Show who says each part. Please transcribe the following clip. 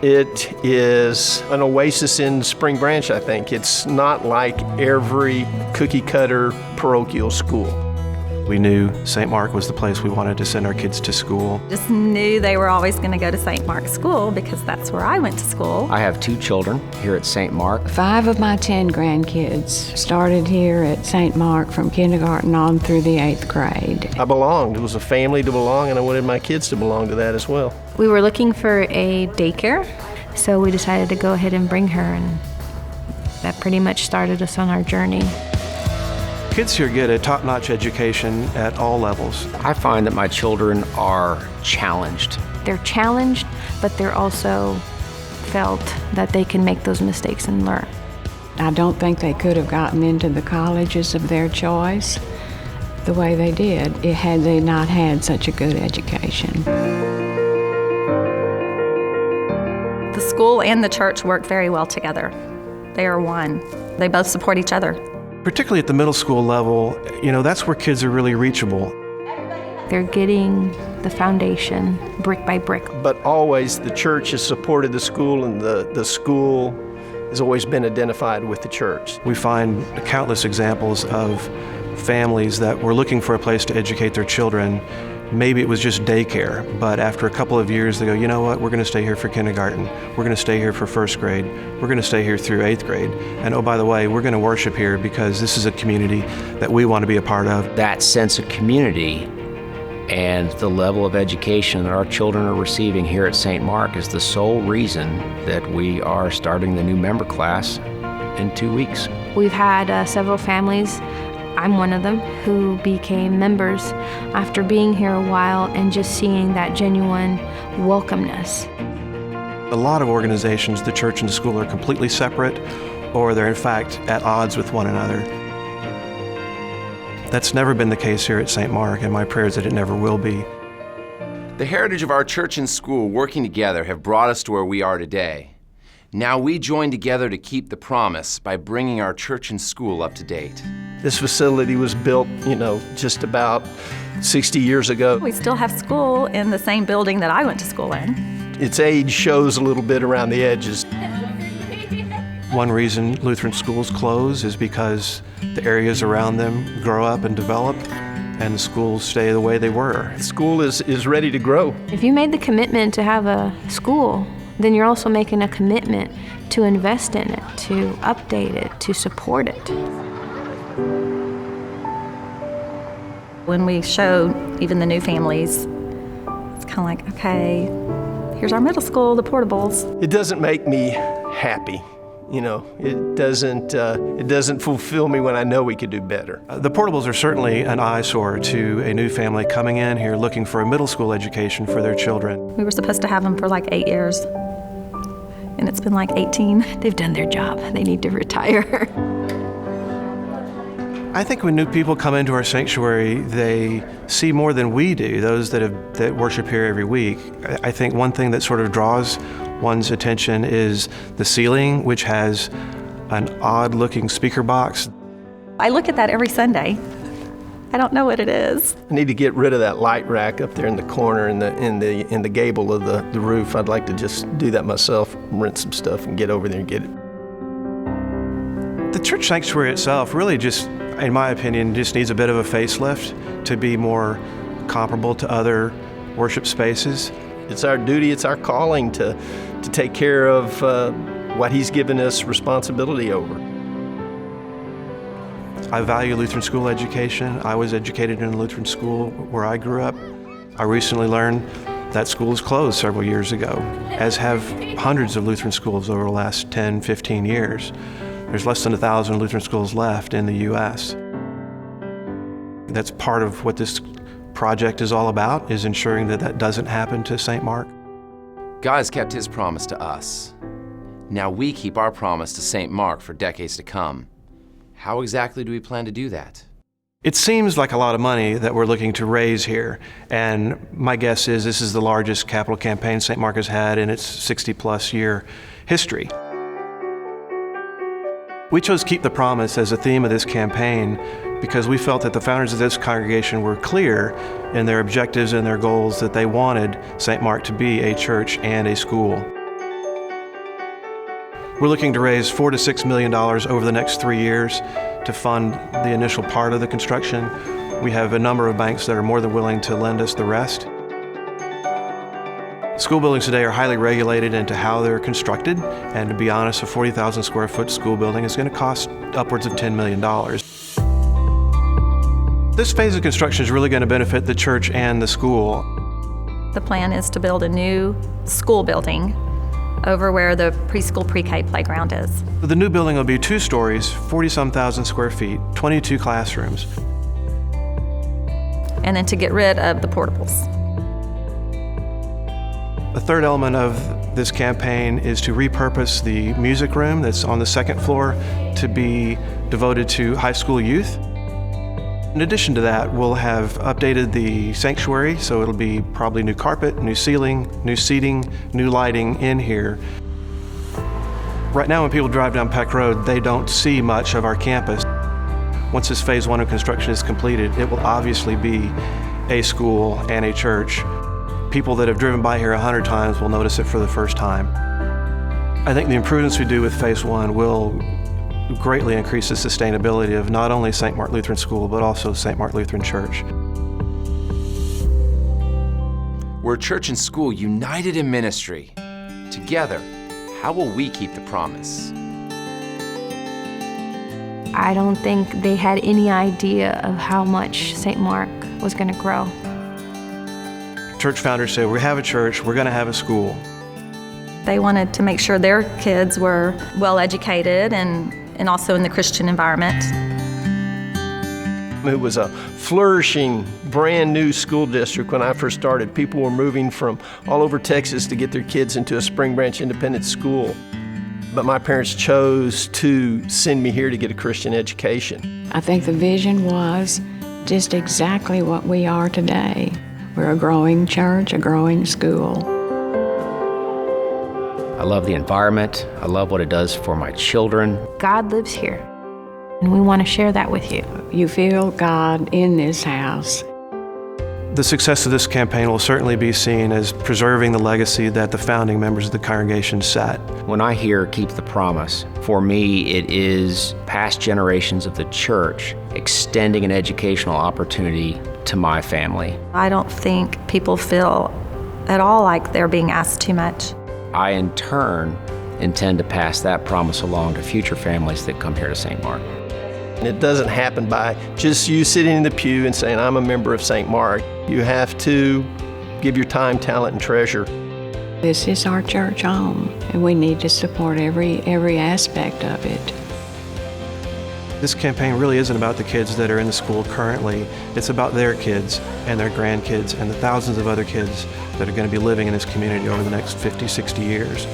Speaker 1: It is an oasis in Spring Branch, I think. It's not like every cookie-cutter parochial school.
Speaker 2: We knew St. Mark was the place we wanted to send our kids to school.
Speaker 3: Just knew they were always going to go to St. Mark's School because that's where I went to school.
Speaker 4: I have 2 children here at St. Mark.
Speaker 5: 5 of my 10 grandkids started here at St. Mark from kindergarten on through the 8th grade.
Speaker 1: I belonged. It was a family to belong, and I wanted my kids to belong to that as well.
Speaker 6: We were looking for a daycare, so we decided to go ahead and bring her, and that pretty much started us on our journey.
Speaker 2: Kids here get a top-notch education at all levels.
Speaker 4: I find that my children are challenged.
Speaker 6: They're challenged, but they're also felt that they can make those mistakes and learn.
Speaker 5: I don't think they could have gotten into the colleges of their choice the way they did had they not had such a good education.
Speaker 3: The school and the church work very well together. They are one. They both support each other.
Speaker 2: Particularly at the middle school level, that's where kids are really reachable.
Speaker 6: They're getting the foundation brick by brick.
Speaker 1: But always the church has supported the school, and the school has always been identified with the church.
Speaker 2: We find countless examples of families that were looking for a place to educate their children. Maybe it was just daycare, but after a couple of years they go, you know what, we're going to stay here for kindergarten, we're going to stay here for 1st grade, we're going to stay here through 8th grade, and oh, by the way, we're going to worship here because this is a community that we want to be a part of.
Speaker 4: That sense of community and the level of education that our children are receiving here at St. Mark is the sole reason that we are starting the new member class in 2 weeks.
Speaker 6: We've had several families, I'm one of them, who became members after being here a while and just seeing that genuine welcomeness.
Speaker 2: A lot of organizations, the church and the school, are completely separate, or they're in fact at odds with one another. That's never been the case here at St. Mark, and my prayer is that it never will be.
Speaker 7: The heritage of our church and school working together have brought us to where we are today. Now we join together to keep the promise by bringing our church and school up to date.
Speaker 1: This facility was built, just about 60 years ago.
Speaker 3: We still have school in the same building that I went to school in.
Speaker 1: Its age shows a little bit around the edges.
Speaker 2: One reason Lutheran schools close is because the areas around them grow up and develop, and the schools stay the way they were.
Speaker 1: The school is ready to grow.
Speaker 6: If you made the commitment to have a school, then you're also making a commitment to invest in it, to update it, to support it.
Speaker 3: When we showed even the new families, it's kind of like, okay, here's our middle school, the portables.
Speaker 1: It doesn't make me happy. It doesn't fulfill me when I know we could do better.
Speaker 2: The portables are certainly an eyesore to a new family coming in here looking for a middle school education for their children.
Speaker 3: We were supposed to have them for like 8 years, and it's been like 18.
Speaker 6: They've done their job. They need to retire.
Speaker 2: I think when new people come into our sanctuary, they see more than we do, those that worship here every week. I think one thing that sort of draws one's attention is the ceiling, which has an odd-looking speaker box.
Speaker 3: I look at that every Sunday. I don't know what it is.
Speaker 1: I need to get rid of that light rack up there in the corner in the gable of the roof. I'd like to just do that myself, rent some stuff and get over there and get it.
Speaker 2: The church sanctuary itself really just, in my opinion, just needs a bit of a facelift to be more comparable to other worship spaces.
Speaker 1: It's our duty, it's our calling to take care of what He's given us responsibility over.
Speaker 2: I value Lutheran school education. I was educated in a Lutheran school where I grew up. I recently learned that school was closed several years ago, as have hundreds of Lutheran schools over the last 10, 15 years. There's less than 1,000 Lutheran schools left in the U.S. That's part of what this project is all about, is ensuring that that doesn't happen to St. Mark.
Speaker 7: God has kept His promise to us. Now we keep our promise to St. Mark for decades to come. How exactly do we plan to do that?
Speaker 2: It seems like a lot of money that we're looking to raise here, and my guess is this is the largest capital campaign St. Mark has had in its 60-plus year history. We chose Keep the Promise as a theme of this campaign because we felt that the founders of this congregation were clear in their objectives and their goals, that they wanted St. Mark to be a church and a school. We're looking to raise $4 to $6 million over the next 3 years to fund the initial part of the construction. We have a number of banks that are more than willing to lend us the rest. School buildings today are highly regulated into how they're constructed, and to be honest, a 40,000 square foot school building is going to cost upwards of $10 million. This phase of construction is really going to benefit the church and the school.
Speaker 3: The plan is to build a new school building over where the preschool pre-K playground is.
Speaker 2: The new building will be 2 stories, 40-some thousand square feet, 22 classrooms.
Speaker 3: And then to get rid of the portables.
Speaker 2: The third element of this campaign is to repurpose the music room that's on the 2nd floor to be devoted to high school youth. In addition to that, we'll have updated the sanctuary, so it'll be probably new carpet, new ceiling, new seating, new lighting in here. Right now, when people drive down Peck Road, they don't see much of our campus. Once this phase 1 of construction is completed, it will obviously be a school and a church. People that have driven by here 100 times will notice it for the first time. I think the improvements we do with phase 1 will greatly increase the sustainability of not only St. Mark Lutheran School, but also St. Mark Lutheran Church.
Speaker 7: We're church and school united in ministry. Together, how will we keep the promise?
Speaker 6: I don't think they had any idea of how much St. Mark was going to grow.
Speaker 2: Church founders said, we have a church, we're going to have a school.
Speaker 3: They wanted to make sure their kids were well educated and also in the Christian environment.
Speaker 1: It was a flourishing, brand new school district when I first started. People were moving from all over Texas to get their kids into a Spring Branch Independent School. But my parents chose to send me here to get a Christian education.
Speaker 5: I think the vision was just exactly what we are today. We're a growing church, a growing school.
Speaker 4: I love the environment. I love what it does for my children.
Speaker 6: God lives here, and we want to share that with you.
Speaker 5: You feel God in this house.
Speaker 2: The success of this campaign will certainly be seen as preserving the legacy that the founding members of the congregation set.
Speaker 4: When I hear keep the promise, for me it is past generations of the church extending an educational opportunity to my family.
Speaker 3: I don't think people feel at all like they're being asked too much.
Speaker 4: I, in turn, intend to pass that promise along to future families that come here to St. Mark.
Speaker 1: And it doesn't happen by just you sitting in the pew and saying, I'm a member of St. Mark. You have to give your time, talent, and treasure.
Speaker 5: This is our church home, and we need to support every aspect of it.
Speaker 2: This campaign really isn't about the kids that are in the school currently. It's about their kids and their grandkids and the thousands of other kids that are going to be living in this community over the next 50, 60 years.